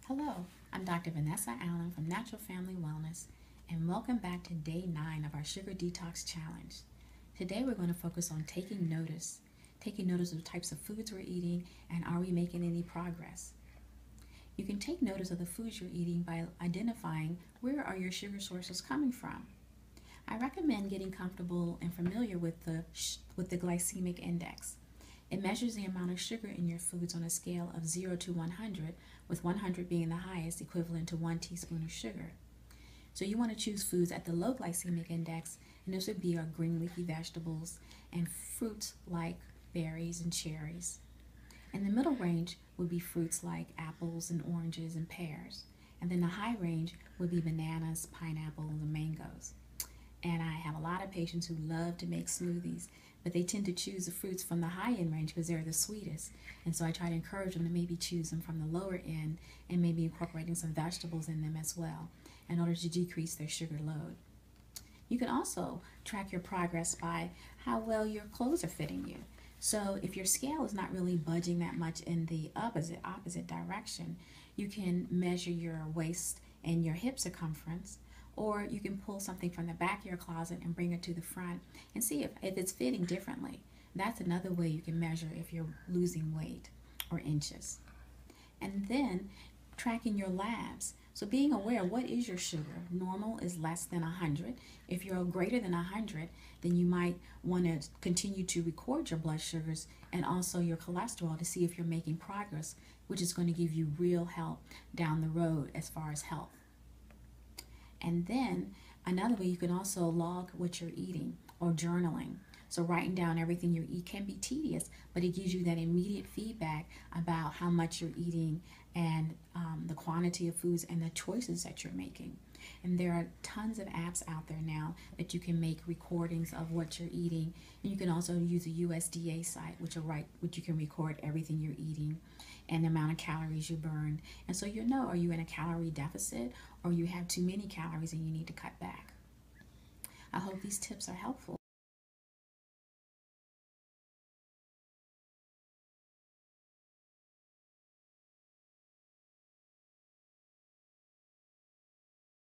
Hello, I'm Dr. Vanessa Allen from Natural Family Wellness, and welcome back to day 9 of our Sugar Detox Challenge. Today we're going to focus on taking notice of the types of foods we're eating and are we making any progress. You can take notice of the foods you're eating by identifying where are your sugar sources coming from. I recommend getting comfortable and familiar with the Glycemic Index. It measures the amount of sugar in your foods on a scale of 0 to 100, with 100 being the highest, equivalent to 1 teaspoon of sugar. So you want to choose foods at the low glycemic index, and this would be our green leafy vegetables and fruits like berries and cherries. And the middle range would be fruits like apples and oranges and pears. And then the high range would be bananas, pineapples, and mangoes. And I have a lot of patients who love to make smoothies, but they tend to choose the fruits from the high end range because they're the sweetest. And so I try to encourage them to maybe choose them from the lower end and maybe incorporating some vegetables in them as well in order to decrease their sugar load. You can also track your progress by how well your clothes are fitting you. So if your scale is not really budging that much in the opposite direction, you can measure your waist and your hip circumference, or you can pull something from the back of your closet and bring it to the front and see if it's fitting differently. That's another way you can measure if you're losing weight or inches. And then tracking your labs. So being aware, what is your sugar? Normal is less than 100. If you're greater than 100, then you might want to continue to record your blood sugars and also your cholesterol to see if you're making progress, which is going to give you real help down the road as far as health. And then another way, you can also log what you're eating or journaling. So writing down everything you eat can be tedious, but it gives you that immediate feedback about how much you're eating and the quantity of foods and the choices that you're making. And there are tons of apps out there now that you can make recordings of what you're eating. And you can also use a USDA site, which you can record everything you're eating and the amount of calories you burn. And so you know, are you in a calorie deficit or you have too many calories and you need to cut back? I hope these tips are helpful.